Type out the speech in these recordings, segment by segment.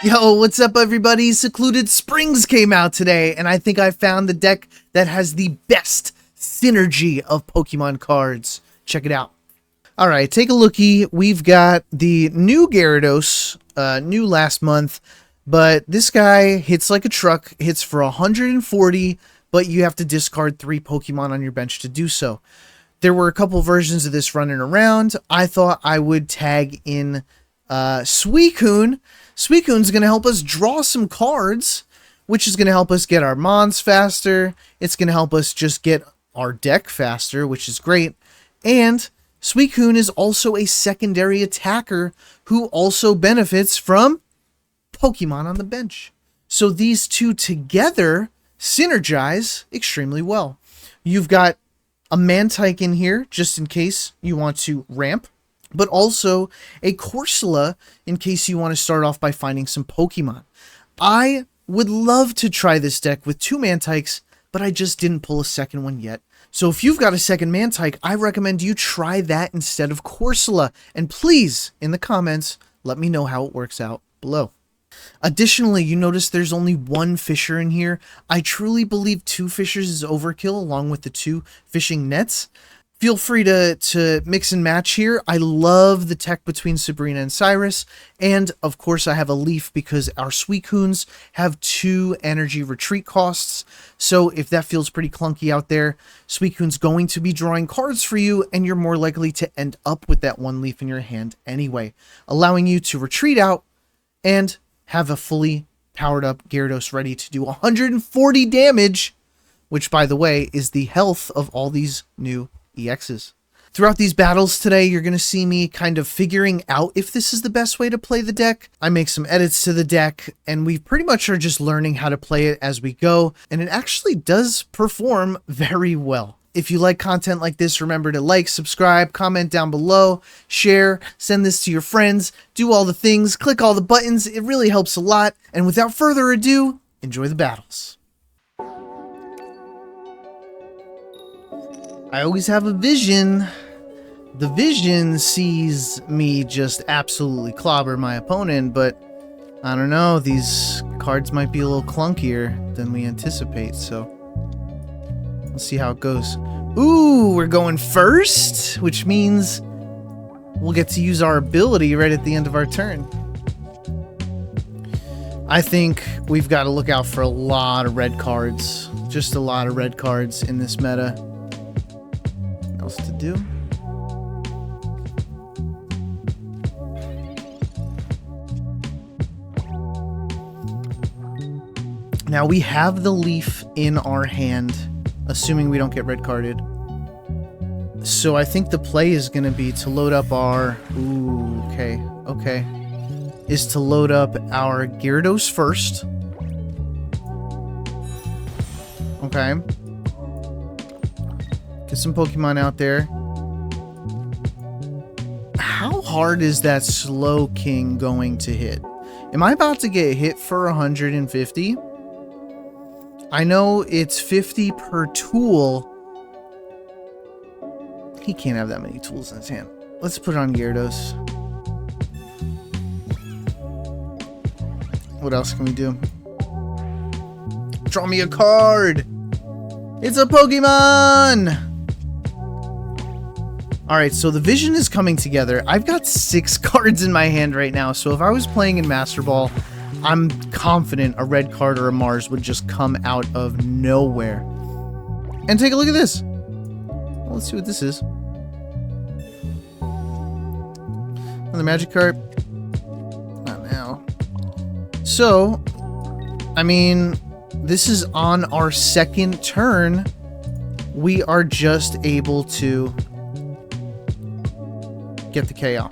Yo, what's up everybody? Secluded Springs came out today, and I think I found the deck that has the best synergy of Pokemon cards. Check it out. Alright, take a looky. We've got the new Gyarados, new last month, but this guy hits like a truck, hits for 140, but you have to discard 3 Pokemon on your bench to do so. There were a couple versions of this running around. I thought I would tag in Suicune. Suicune's going to help us draw some cards, which is going to help us get our mons faster. It's going to help us just get our deck faster, which is great. And Suicune is also a secondary attacker who also benefits from Pokemon on the bench. So these two together synergize extremely well. You've got a Miltank in here, just in case you want to ramp, but also a Corsola in case you want to start off by finding some Pokemon. I would love to try this deck with 2 Miltanks, but I just didn't pull a second one yet. So if you've got a second Miltank, I recommend you try that instead of Corsola. And please, in the comments, let me know how it works out below. Additionally, you notice there's only 1 Fisher in here. I truly believe 2 Fishers is overkill along with the 2 fishing nets. Feel free to mix and match here. I love the tech between Sabrina and Cyrus. And, of course, I have a leaf because our Suicunes have 2 energy retreat costs. So if that feels pretty clunky out there, Suicune's going to be drawing cards for you, and you're more likely to end up with that 1 leaf in your hand anyway, allowing you to retreat out and have a fully powered up Gyarados ready to do 140 damage, which, by the way, is the health of all these new EXs. Throughout these battles today, you're going to see me kind of figuring out if this is the best way to play the deck. I make some edits to the deck, and we pretty much are just learning how to play it as we go, and it actually does perform very well. If you like content like this, remember to like, subscribe, comment down below, share, send this to your friends, do all the things, click all the buttons. It really helps a lot. And without further ado, enjoy the battles. I always have a vision. The vision sees me just absolutely clobber my opponent, but I don't know, these cards might be a little clunkier than we anticipate, so let's see how it goes. Ooh, we're going first, which means we'll get to use our ability right at the end of our turn. I think we've got to look out for a lot of red cards. Just a lot of red cards in this meta. What else to do? Now we have the leaf in our hand, assuming we don't get red carded. So I think the play is going to be to load up our... Ooh, okay. Is to load up our Gyarados first. Okay. Get some Pokemon out there. How hard is that Slowking going to hit? Am I about to get hit for 150? I know it's 50 per tool. He can't have that many tools in his hand. Let's put it on Gyarados. What else can we do? Draw me a card! It's a Pokemon! Alright, so the vision is coming together. I've got 6 cards in my hand right now, so if I was playing in Master Ball, I'm confident a red card or a Mars would just come out of nowhere. And take a look at this. Well, let's see what this is. Another magic card. Not now. So, I mean, this is on our 2nd turn. We are just able to get the KO.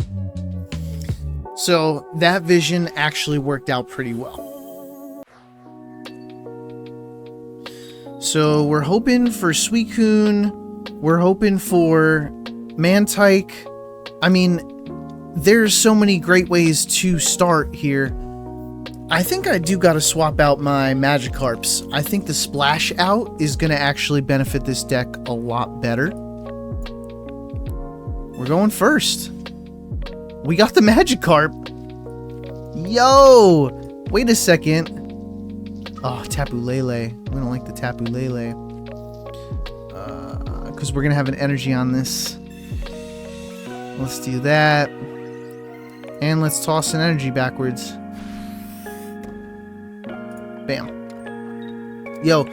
So that vision actually worked out pretty well. So we're hoping for Suicune. We're hoping for Miltank. I mean, there's so many great ways to start here. I think I do got to swap out my Magikarps. I think the Splash Out is going to actually benefit this deck a lot better. We're going first. We got the Magikarp. Yo! Wait a second. Oh, Tapu Lele. We don't like the Tapu Lele. Because we're going to have an energy on this. Let's do that. And let's toss an energy backwards. Bam. Yo,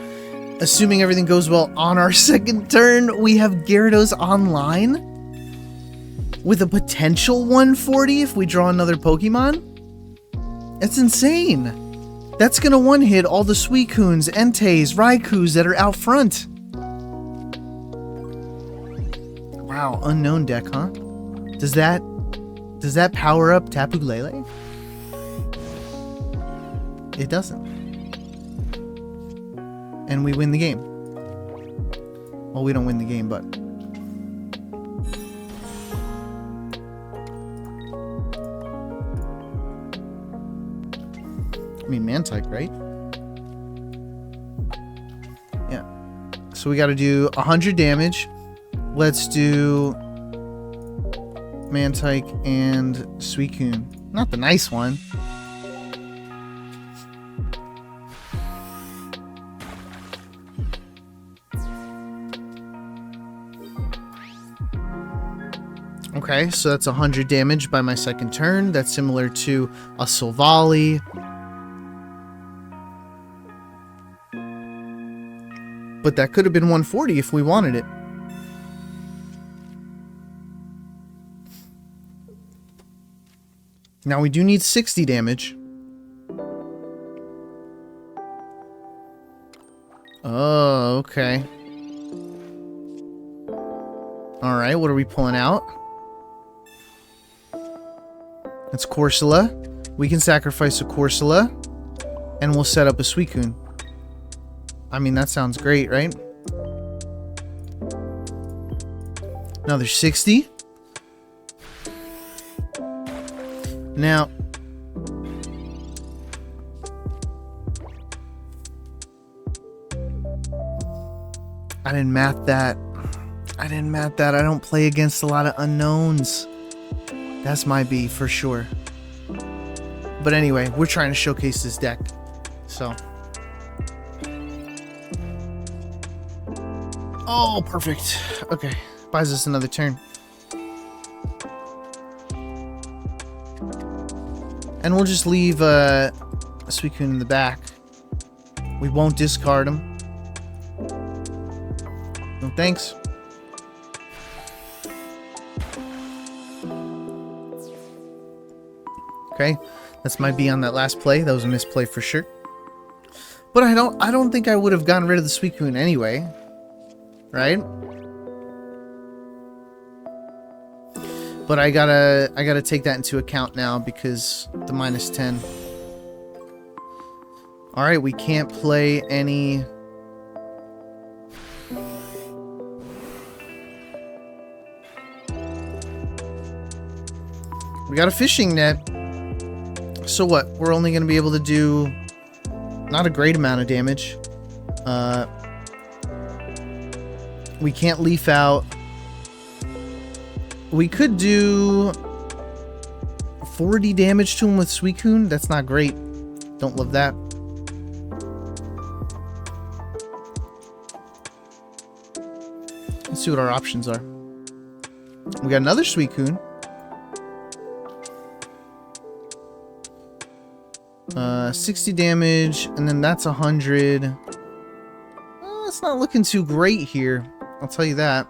assuming everything goes well on our second turn, we have Gyarados online with a potential 140 if we draw another Pokemon. That's insane. That's gonna one-hit all the Suicunes, Entei, Raikous that are out front. Wow, unknown deck, huh? Does that power up Tapu Lele? It doesn't. And we win the game. Well, we don't win the game, but... I mean, Miltank, right? Yeah. So we gotta do 100 damage. Let's do... Miltank and Suicune. Not the nice one. Okay, so that's 100 damage by my second turn. That's similar to a Silvally. But that could have been 140 if we wanted it. Now we do need 60 damage. Oh, okay. Alright, what are we pulling out? That's Corsola. We can sacrifice a Corsola. And we'll set up a Suicune. I mean, that sounds great, right? Another 60. Now, I didn't math that. I don't play against a lot of unknowns. That's my B for sure. But anyway, we're trying to showcase this deck. So. Oh, perfect. Okay. Buys us another turn. And we'll just leave a Suicune in the back. We won't discard him. No thanks. Okay, that's my B on that last play. That was a misplay for sure. But I don't think I would have gotten rid of the Suicune anyway. Right? But I gotta take that into account now because the -10. Alright, we can't play any... We got a fishing net. So what? We're only gonna be able to do not a great amount of damage. We can't leaf out. We could do 40 damage to him with Suicune. That's not great. Don't love that. Let's see what our options are. We got another Suicune. 60 damage, and then that's 100. Well, it's not looking too great here. I'll tell you that.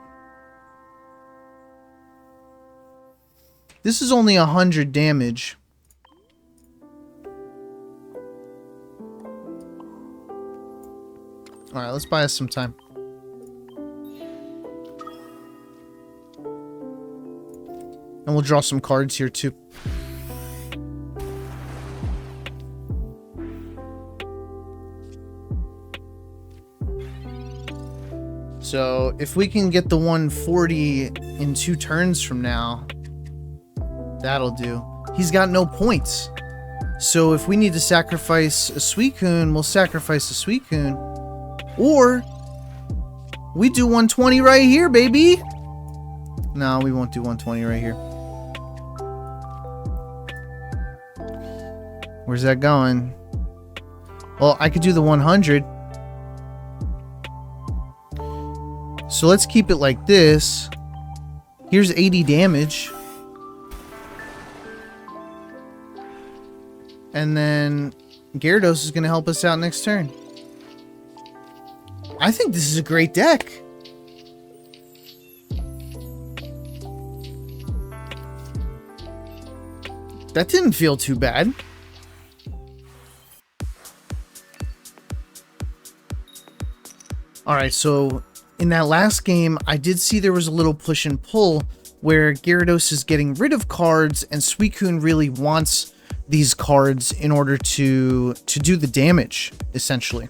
This is only 100 damage. Alright, let's buy us some time. And we'll draw some cards here too. So, if we can get the 140 in 2 turns from now, that'll do. He's got no points. So, if we need to sacrifice a Suicune, we'll sacrifice a Suicune. Or, we do 120 right here, baby! No, we won't do 120 right here. Where's that going? Well, I could do the 100. So let's keep it like this. Here's 80 damage. And then Gyarados is going to help us out next turn. I think this is a great deck. That didn't feel too bad. Alright, so in that last game, I did see there was a little push and pull where Gyarados is getting rid of cards and Suicune really wants these cards in order to do the damage, essentially.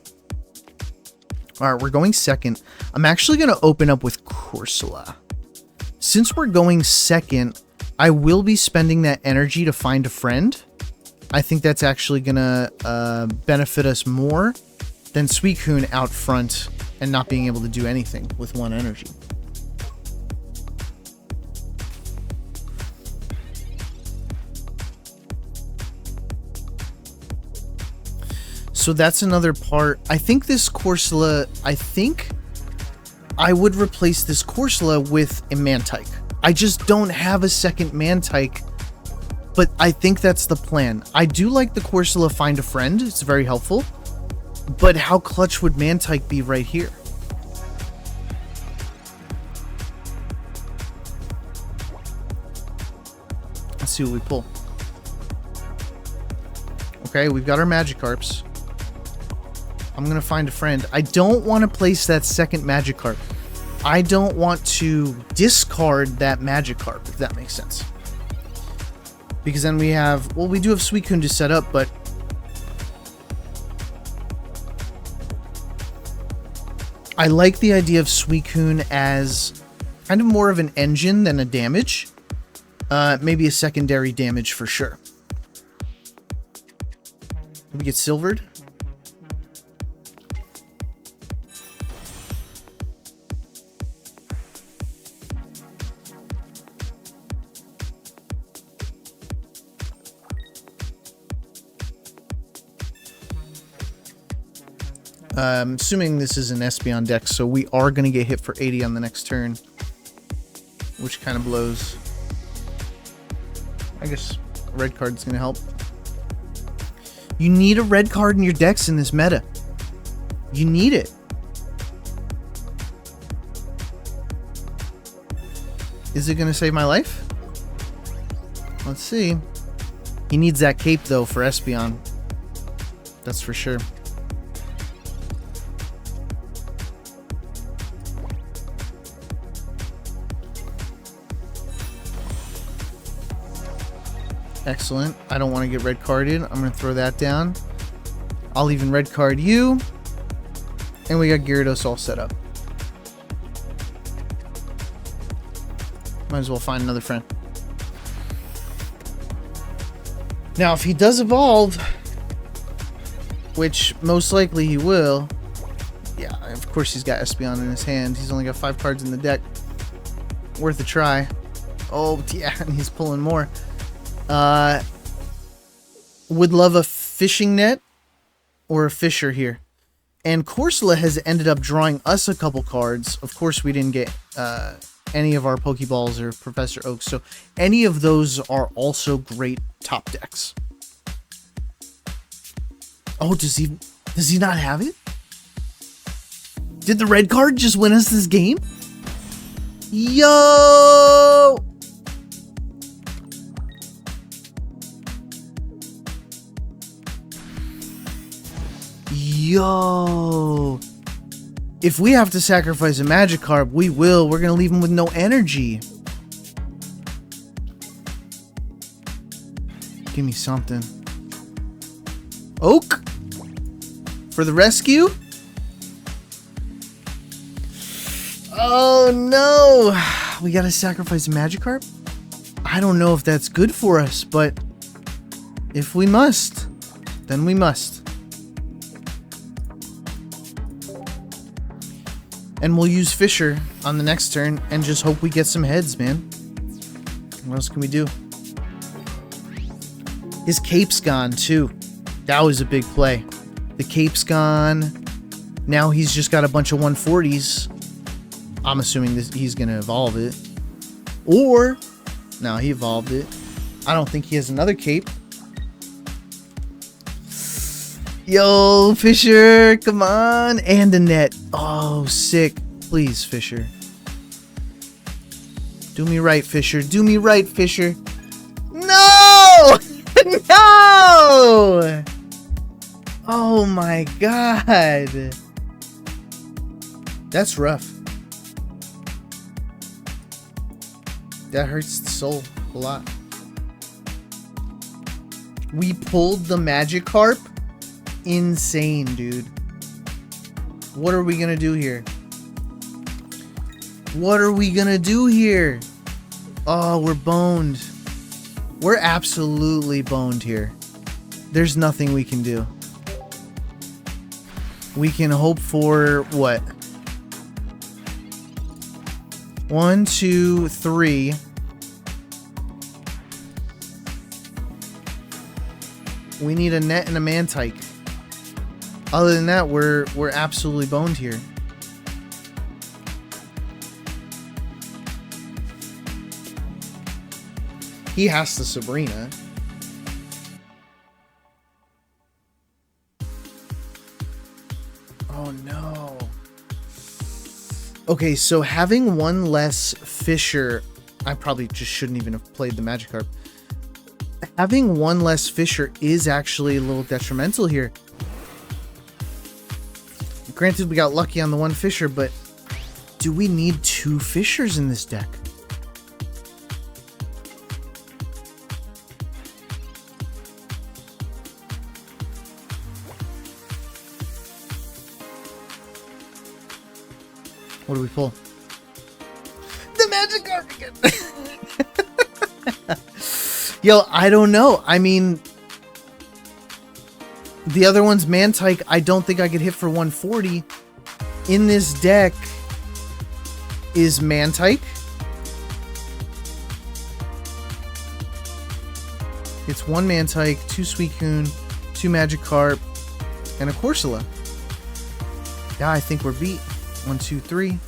Alright, we're going second. I'm actually going to open up with Corsola. Since we're going second, I will be spending that energy to find a friend. I think that's actually going to benefit us more than Suicune out front and not being able to do anything with one energy. So that's another part. I think this Corsola, I think I would replace this Corsola with a Miltank. I just don't have a second Miltank, but I think that's the plan. I do like the Corsola Find a Friend. It's very helpful. But how clutch would Miltank be right here? Let's see what we pull. Okay, we've got our Magikarps. I'm going to find a friend. I don't want to place that second Magikarp. I don't want to discard that Magikarp, if that makes sense. Because then we have... Well, we do have Suicune to set up, but... I like the idea of Suicune as kind of more of an engine than a damage. Maybe a secondary damage for sure. Did we get silvered? I'm assuming this is an Espeon deck, so we are going to get hit for 80 on the next turn, which kind of blows. I guess a red card's going to help. You need a red card in your decks in this meta. You need it. Is it going to save my life? Let's see. He needs that cape, though, for Espeon. That's for sure. Excellent. I don't want to get red carded. I'm going to throw that down. I'll even red card you. And we got Gyarados all set up. Might as well find another friend. Now, if he does evolve, which most likely he will, yeah, of course he's got Espeon in his hand. He's only got 5 cards in the deck. Worth a try. Oh, yeah, and he's pulling more. Would love a fishing net or a fisher here. And Corsola has ended up drawing us a couple cards. Of course, we didn't get any of our Pokeballs or Professor Oak, so any of those are also great top decks. Oh, does he not have it? Did the red card just win us this game? Yo! Yo! If we have to sacrifice a Magikarp, we will. We're gonna leave him with no energy. Give me something. Oak? For the rescue? Oh no! We gotta sacrifice a Magikarp? I don't know if that's good for us, but if we must, then we must. And we'll use Fisher on the next turn and just hope we get some heads, man. What else can we do? His cape's gone, too. That was a big play. The cape's gone. Now he's just got a bunch of 140s. I'm assuming he's going to evolve it. Or, no, he evolved it. I don't think he has another cape. Yo, Fisher, come on. And a net. Oh, sick. Please, Fisher. Do me right, Fisher. Do me right, Fisher. No! No! Oh my god. That's rough. That hurts the soul a lot. We pulled the Magikarp? Insane, dude. What are we gonna do here? What are we gonna do here? Oh, we're boned. We're absolutely boned here. There's nothing we can do. We can hope for what? 1, 2, 3. We need a net and a Miltank. Other than that, we're absolutely boned here. He has the Sabrina. Oh no. Okay, so having one less Fisher, I probably just shouldn't even have played the Magikarp. Having one less Fisher is actually a little detrimental here. Granted, we got lucky on the one Fisher, but do we need 2 Fishers in this deck? What do we pull? The Magikarp again! Yo, I don't know. I mean, the other one's Miltank. I don't think I could hit for 140. In this deck is Miltank. It's 1 Miltank, 2 Suicune, 2 Magikarp, and a Corsola. Yeah, I think we're beat. 1, 2, 3.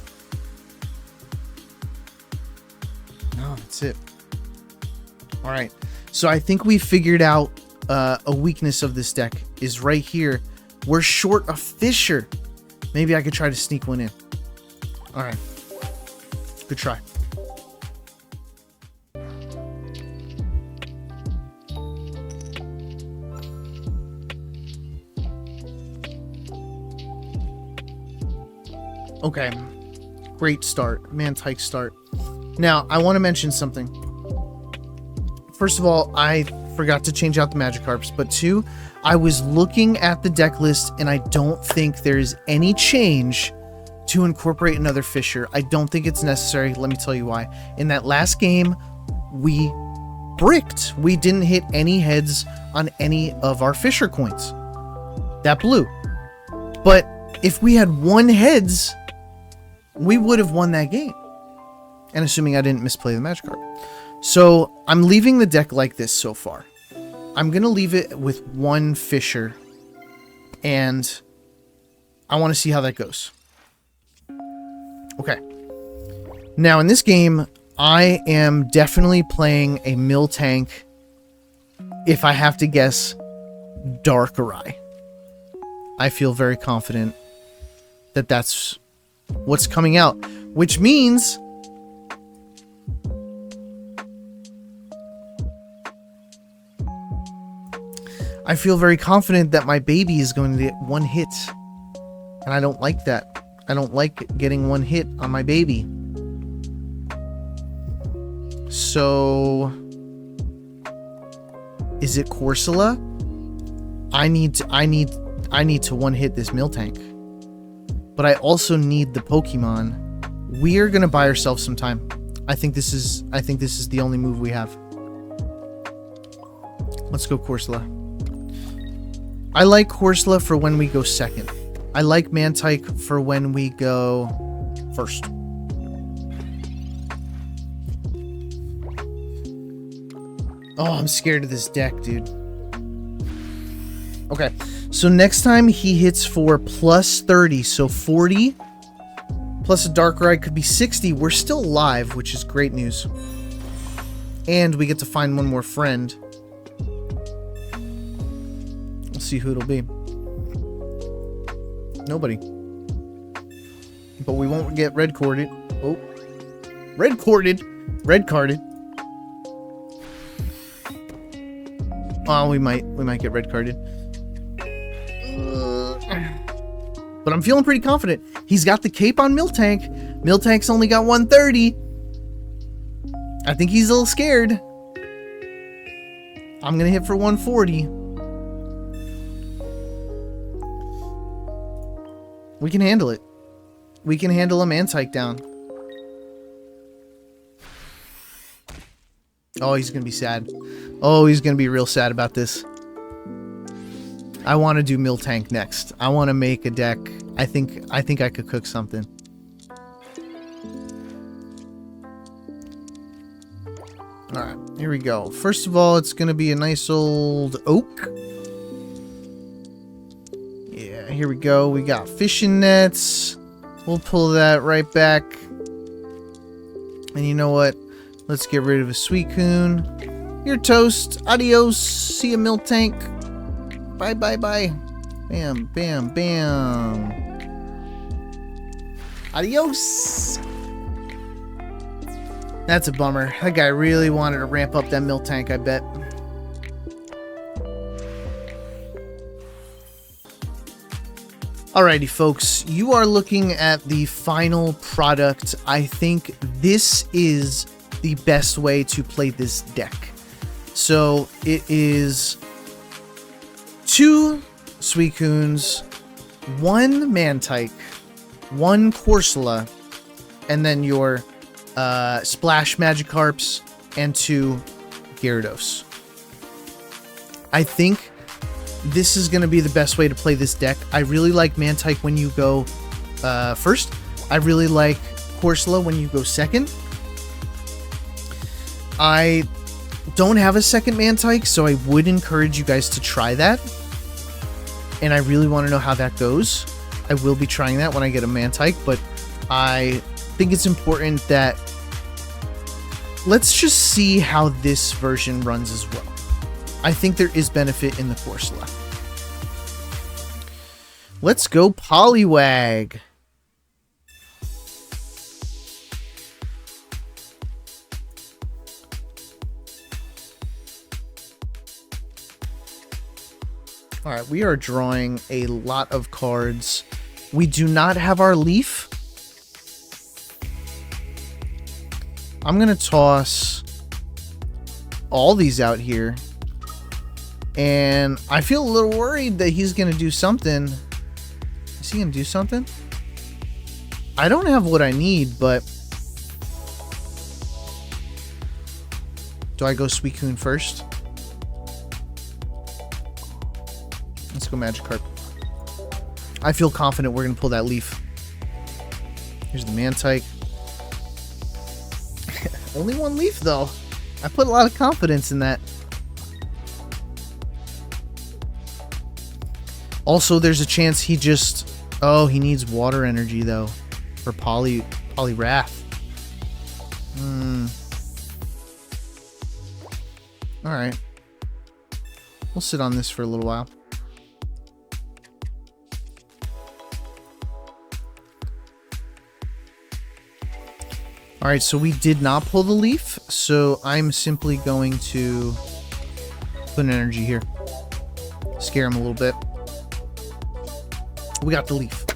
No, that's it. All right. So I think we figured out a weakness of this deck is right here. We're short a Fisher. Maybe I could try to sneak one in. All right. Good try. Okay. Great start. Miltank start. Now, I want to mention something. First of all, I forgot to change out the Magikarps, but 2, I was looking at the deck list and I don't think there's any change to incorporate another Fisher. I don't think it's necessary. Let me tell you why. In that last game, we bricked. We didn't hit any heads on any of our Fisher coins. That blew. But if we had 1 heads, we would have won that game. And assuming I didn't misplay the Magikarp. So I'm leaving the deck like this so far. I'm going to leave it with 1 Fisher. And I want to see how that goes. Okay. Now in this game, I am definitely playing a Miltank. If I have to guess, Darkrai. I feel very confident that that's what's coming out. Which means I feel very confident that my baby is going to get 1 hit. And I don't like that. I don't like getting 1 hit on my baby. So is it Corsola? I need to 1-hit this Miltank. But I also need the Pokemon. We're gonna buy ourselves some time. I think this is the only move we have. Let's go Corsola. I like Corsola for when we go second. I like Miltank for when we go first. Oh, I'm scared of this deck, dude. Okay, so next time he hits for plus 30, so 40 plus a Darkrai could be 60. We're still alive, which is great news. And we get to find one more friend. We'll see who it'll be. Nobody. But we won't get red carded. Oh. Red carded. Red carded. Oh, we might get red carded. But I'm feeling pretty confident. He's got the cape on Miltank. Miltank's only got 130. I think he's a little scared. I'm gonna hit for 140. We can handle it. We can handle a Miltank down. Oh, he's gonna be sad. Oh, he's gonna be real sad about this. I want to do Miltank next. I want to make a deck. I think I could cook something. Alright, here we go. First of all, it's gonna be a nice old oak. Yeah, here we go. We got fishing nets. We'll pull that right back. And you know what? Let's get rid of a Suicune. You're toast. Adios. See ya, Miltank. Bye, bye, bye. Bam, bam, bam. Adios. That's a bummer. That guy really wanted to ramp up that Miltank, I bet. Alrighty, folks. You are looking at the final product. I think this is the best way to play this deck. So it is 2 Suicunes, 1 Miltank, 1 Corsola, and then your Splash Magikarps and 2 Gyarados. I think this is going to be the best way to play this deck. I really like Miltank when you go first. I really like Corsola when you go second. I don't have a second Miltank, so I would encourage you guys to try that. And I really want to know how that goes. I will be trying that when I get a Miltank, but I think it's important that let's just see how this version runs as well. I think there is benefit in the Corsola. Let's go Poliwag. Alright, we are drawing a lot of cards. We do not have our leaf. I'm going to toss all these out here. And I feel a little worried that he's going to do something. Is he going to do something? I don't have what I need, but... Do I go Suicune first? Let's go Magikarp. I feel confident we're going to pull that leaf. Here's the Miltank. Only 1 leaf, though. I put a lot of confidence in that. Also, there's a chance he just... Oh, he needs water energy, though. For Polywrath. Alright. We'll sit on this for a little while. Alright, so we did not pull the leaf, so I'm simply going to put an energy here. Scare him a little bit. We got the leaf.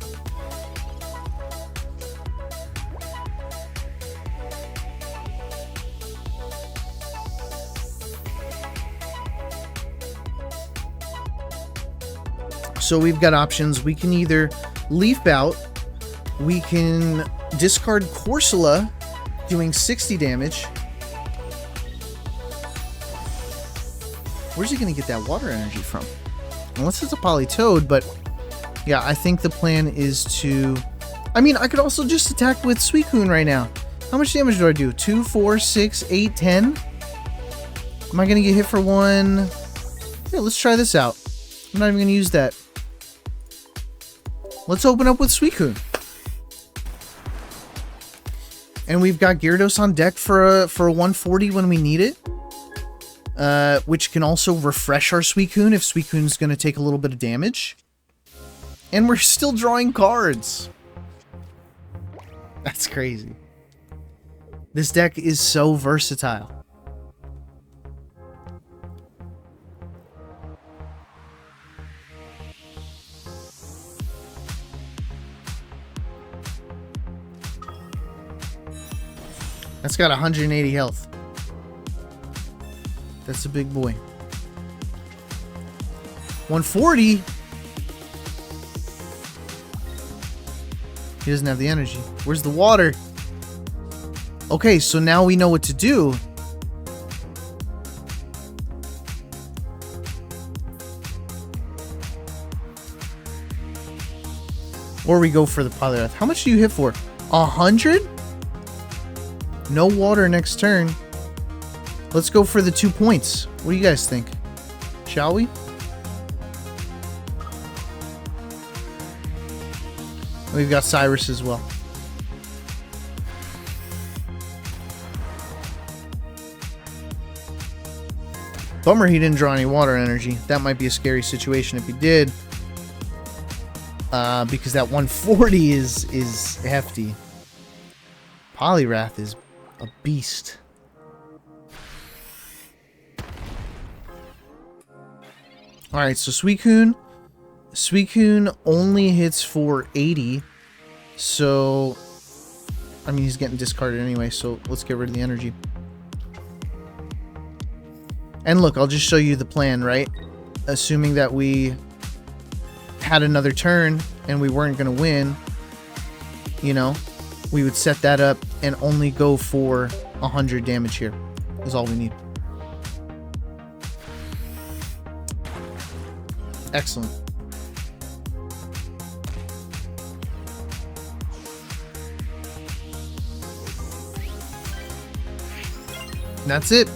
So we've got options. We can either leaf out, we can discard Corsola, doing 60 damage. Where's he going to get that water energy from? Unless it's a Politoad, but yeah, I think the plan is to... I mean, I could also just attack with Suicune right now. How much damage do I do? 2, 4, 6, 8, 10? Am I going to get hit for 1? Yeah, let's try this out. I'm not even going to use that. Let's open up with Suicune. And we've got Gyarados on deck for a 140 when we need it. Which can also refresh our Suicune if Suicune's going to take a little bit of damage. And we're still drawing cards. That's crazy. This deck is so versatile. That's got 180 health. That's a big boy. 140? He doesn't have the energy. Where's the water? Okay, so now we know what to do. Or we go for the Polywrath. How much do you hit for? 100? No water next turn. Let's go for the 2 points. What do you guys think? Shall we? We've got Cyrus as well. Bummer he didn't draw any water energy. That might be a scary situation if he did. Because that 140 is hefty. Polywrath is a beast. Alright, so Suicune only hits for 80. So, I mean, he's getting discarded anyway, so let's get rid of the energy. And look, I'll just show you the plan, right? Assuming that we had another turn and we weren't going to win, you know, we would set that up and only go for 100 damage here is all we need. Excellent. And that's it.